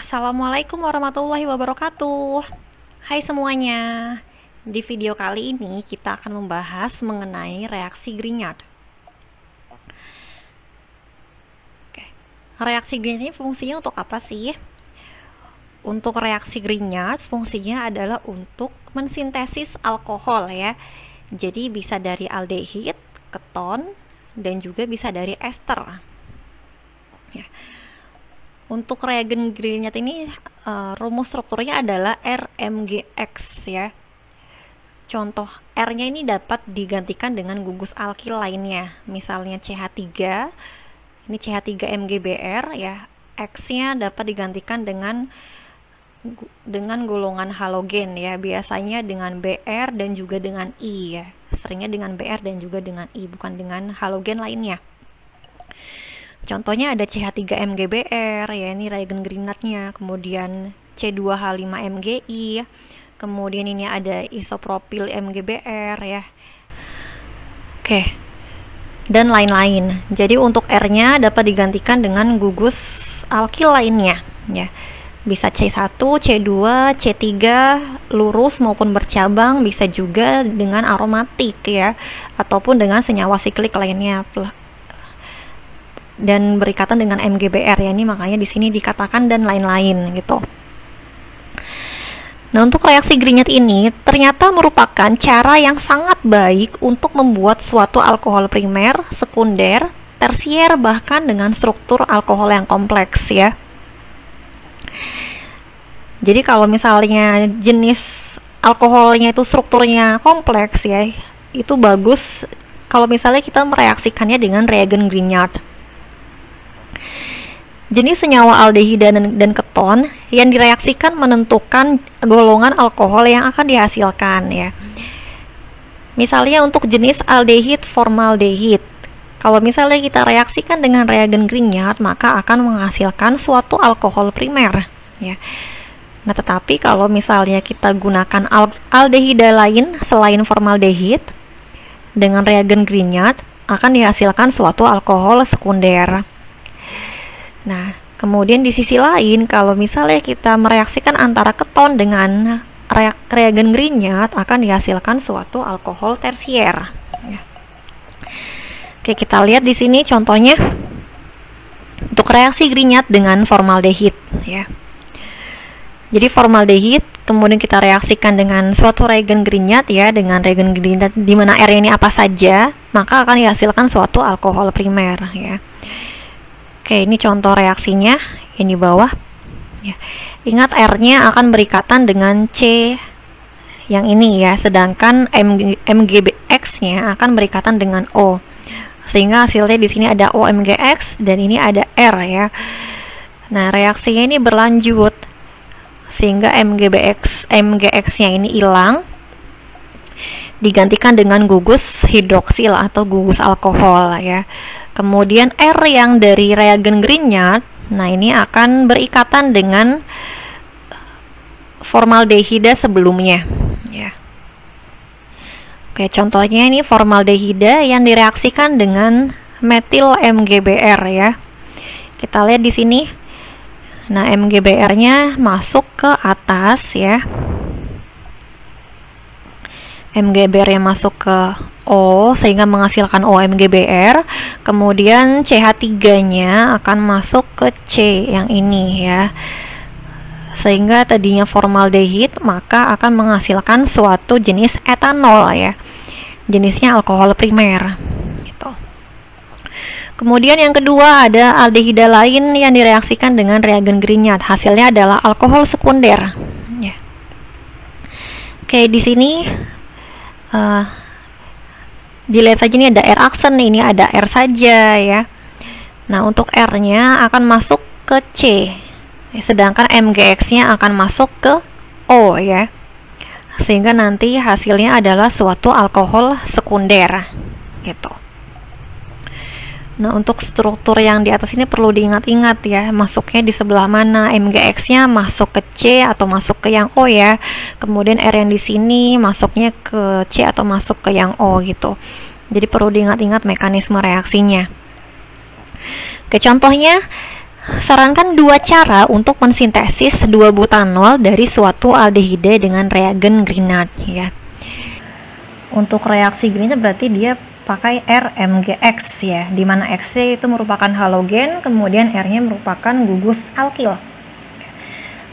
Assalamualaikum warahmatullahi wabarakatuh. Hai semuanya. Di video kali ini kita akan membahas mengenai reaksi Grignard. Oke. Reaksi Grignard ini fungsinya untuk apa sih? Untuk reaksi Grignard fungsinya adalah untuk mensintesis alkohol ya. Jadi bisa dari aldehid, keton, dan juga bisa dari ester. Ya. Untuk reagen Grignard ini rumus strukturnya adalah RMGX ya. Contoh R-nya ini dapat digantikan dengan gugus alkil lainnya, misalnya CH3. Ini CH3MgBr ya. X-nya dapat digantikan dengan golongan halogen ya, biasanya dengan Br dan juga dengan I ya. Seringnya dengan Br dan juga dengan I, bukan dengan halogen lainnya. Contohnya ada CH3MgBr ya, ini reagen Grignardnya. Kemudian C2H5MgI. Kemudian ini ada isopropil MgBr ya. Oke. Dan lain-lain. Jadi untuk R-nya dapat digantikan dengan gugus alkil lainnya ya. Bisa C1, C2, C3 lurus maupun bercabang, bisa juga dengan aromatik ya, ataupun dengan senyawa siklik lainnya dan berikatan dengan MgBr ya, ini makanya di sini dikatakan dan lain-lain gitu. Nah, untuk reaksi Grignard ini ternyata merupakan cara yang sangat baik untuk membuat suatu alkohol primer, sekunder, tersier, bahkan dengan struktur alkohol yang kompleks ya. Jadi kalau misalnya jenis alkoholnya itu strukturnya kompleks ya, itu bagus kalau misalnya kita mereaksikannya dengan reagen Grignard. Jenis senyawa aldehida dan keton yang direaksikan menentukan golongan alkohol yang akan dihasilkan ya. Misalnya untuk jenis aldehid formaldehid, kalau misalnya kita reaksikan dengan reagen Grignard, maka akan menghasilkan suatu alkohol primer ya. Nah, tetapi kalau misalnya kita gunakan aldehida lain selain formaldehid dengan reagen Grignard, akan dihasilkan suatu alkohol sekunder. Nah, kemudian di sisi lain, kalau misalnya kita mereaksikan antara keton dengan reagen Grignard, akan dihasilkan suatu alkohol tersier. Ya. Oke, kita lihat di sini contohnya untuk reaksi Grignard dengan formaldehid. Ya. Jadi formaldehid, kemudian kita reaksikan dengan suatu reagen Grignard ya, dengan reagen Grignard di mana R ini apa saja, maka akan dihasilkan suatu alkohol primer ya. Oke, ini contoh reaksinya ini bawah. Ya. Ingat R-nya akan berikatan dengan C yang ini ya, sedangkan MgBx-nya akan berikatan dengan O. Sehingga hasilnya di sini ada OMgX dan ini ada R ya. Nah, reaksinya ini berlanjut sehingga MgX-nya ini hilang, digantikan dengan gugus hidroksil atau gugus alkohol ya. Kemudian R yang dari reagen Grignard, nah ini akan berikatan dengan formaldehida sebelumnya ya. Oke, contohnya ini formaldehida yang direaksikan dengan metil MgBr ya. Kita lihat di sini. Nah, MgBr-nya masuk ke atas ya. MgBr-nya masuk ke O sehingga menghasilkan OMgBr. Kemudian CH3-nya akan masuk ke C yang ini ya. Sehingga tadinya formaldehid maka akan menghasilkan suatu jenis etanol ya. Jenisnya alkohol primer gitu. Kemudian yang kedua ada aldehida lain yang direaksikan dengan reagen Grignard. Hasilnya adalah alkohol sekunder ya. Oke, di sini dilihat saja ini ada R aksen, ini ada R saja ya. Nah, untuk R-nya akan masuk ke C, sedangkan MgX-nya akan masuk ke O ya. Sehingga nanti hasilnya adalah suatu alkohol sekunder gitu. Nah, untuk struktur yang di atas ini perlu diingat-ingat ya, masuknya di sebelah mana, MgX-nya masuk ke C atau masuk ke yang O ya. Kemudian R yang di sini masuknya ke C atau masuk ke yang O gitu. Jadi perlu diingat-ingat mekanisme reaksinya. Oke, contohnya sarankan dua cara untuk mensintesis 2-butanol dari suatu aldehida dengan reagen Grignard ya. Untuk reaksi Grignard berarti dia pakai RMGX ya, di mana X itu merupakan halogen, kemudian R-nya merupakan gugus alkil.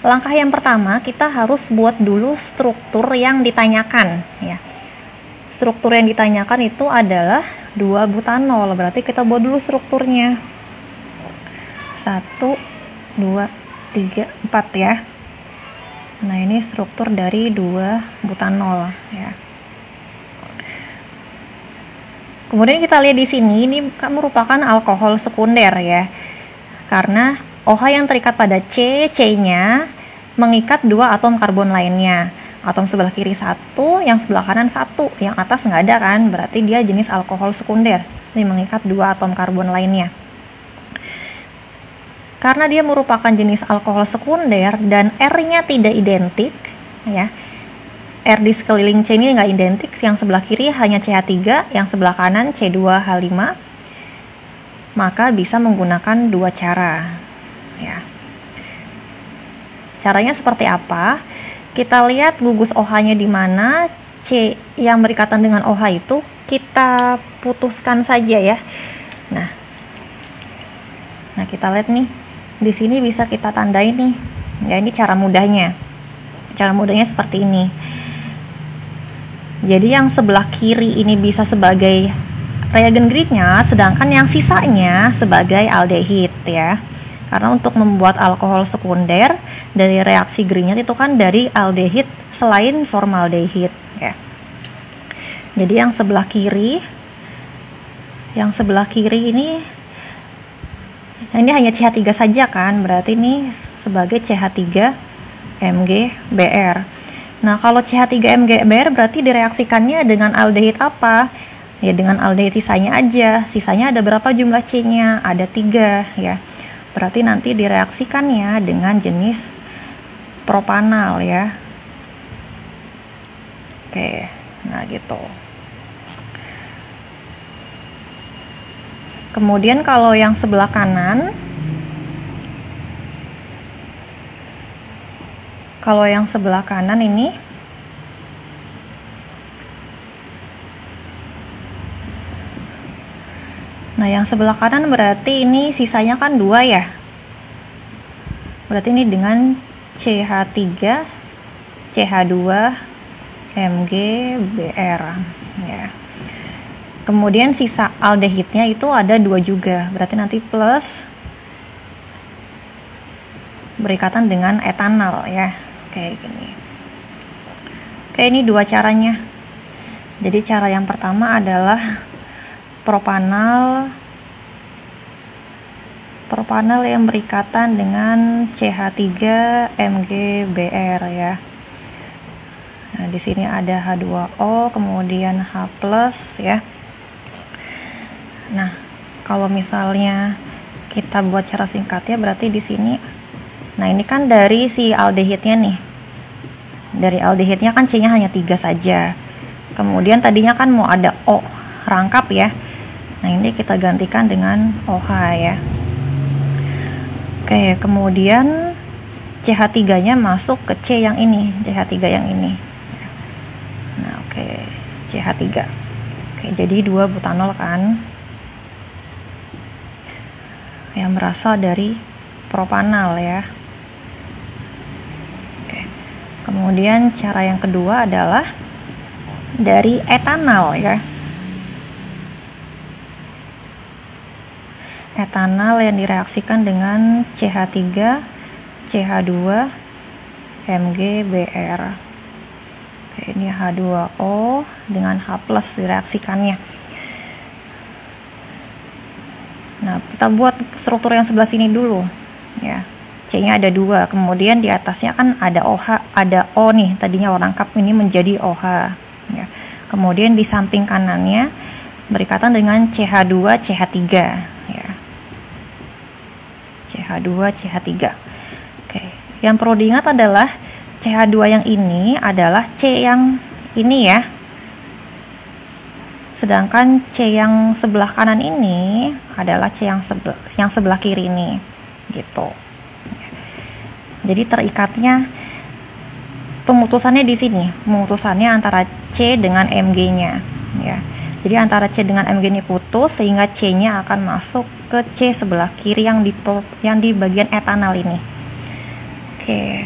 Langkah yang pertama, kita harus buat dulu struktur yang ditanyakan ya. Struktur yang ditanyakan itu adalah 2-butanol, berarti kita buat dulu strukturnya. 1, 2, 3, 4 ya. Nah, ini struktur dari 2-butanol ya. Kemudian kita lihat di sini, ini merupakan alkohol sekunder ya. Karena OH yang terikat pada C-nya mengikat 2 atom karbon lainnya. Atom sebelah kiri 1, yang sebelah kanan 1, yang atas nggak ada kan, berarti dia jenis alkohol sekunder. Ini mengikat 2 atom karbon lainnya. Karena dia merupakan jenis alkohol sekunder dan R-nya tidak identik ya. R di sekeliling C ini nggak identik, yang sebelah kiri hanya CH3, yang sebelah kanan C2H5, maka bisa menggunakan 2 cara ya. Caranya seperti apa? Kita lihat gugus OH-nya di mana, C yang berikatan dengan OH itu kita putuskan saja ya. Nah kita lihat nih, di sini bisa kita tandai nih. Ya, ini cara mudahnya. Cara mudahnya seperti ini. Jadi yang sebelah kiri ini bisa sebagai reagen Grignard, sedangkan yang sisanya sebagai aldehid ya. Karena untuk membuat alkohol sekunder dari reaksi Grignard itu kan dari aldehid selain formaldehid ya. Jadi yang sebelah kiri ini hanya CH3 saja kan, berarti ini sebagai CH3 MgBr. Nah, kalau CH3 MgBr berarti direaksikannya dengan aldehid apa? Ya dengan aldehid sisanya aja. Sisanya ada berapa jumlah C-nya? Ada 3 ya. Berarti nanti direaksikannya dengan jenis propanal ya. Oke, nah gitu. Kemudian kalau yang sebelah kanan, ini nah yang sebelah kanan berarti ini sisanya kan 2 ya. Berarti ini dengan CH3 CH2 MgBr ya. Kemudian sisa aldehidnya itu ada 2 juga, berarti nanti plus berikatan dengan etanol ya, kayak gini. Oke, ini 2 caranya. Jadi cara yang pertama adalah propanal yang berikatan dengan CH3 MgBr ya. Nah, di sini ada H2O, kemudian H+ ya. Nah, kalau misalnya kita buat cara singkatnya berarti di sini, nah ini kan dari si aldehidnya nih. Dari aldehidnya kan C-nya hanya 3 saja. Kemudian tadinya kan mau ada O rangkap ya. Nah, ini kita gantikan dengan OH ya. Oke, kemudian CH3-nya masuk ke C yang ini, CH3 yang ini. Nah, oke, CH3. Oke, jadi 2 butanol kan, yang berasal dari propanal ya. Oke. Kemudian cara yang kedua adalah dari etanol ya. Etanol yang direaksikan dengan CH3 CH2 MgBr. Oke, ini H2O dengan H+ direaksikannya. Nah, kita buat struktur yang sebelah sini dulu ya. C-nya ada 2, kemudian di atasnya kan ada OH, ada O nih, tadinya warangkap ini menjadi OH ya. Kemudian di samping kanannya berikatan dengan CH2 CH3 ya. CH2 CH3. Oke, yang perlu diingat adalah CH2 yang ini adalah C yang ini ya. Sedangkan C yang sebelah kanan ini adalah C yang sebelah kiri ini. gitu. Jadi terikatnya pemutusannya di sini, pemutusannya antara C dengan Mg-nya ya. Jadi antara C dengan Mg ini putus sehingga C-nya akan masuk ke C sebelah kiri yang di bagian etanal ini. Oke.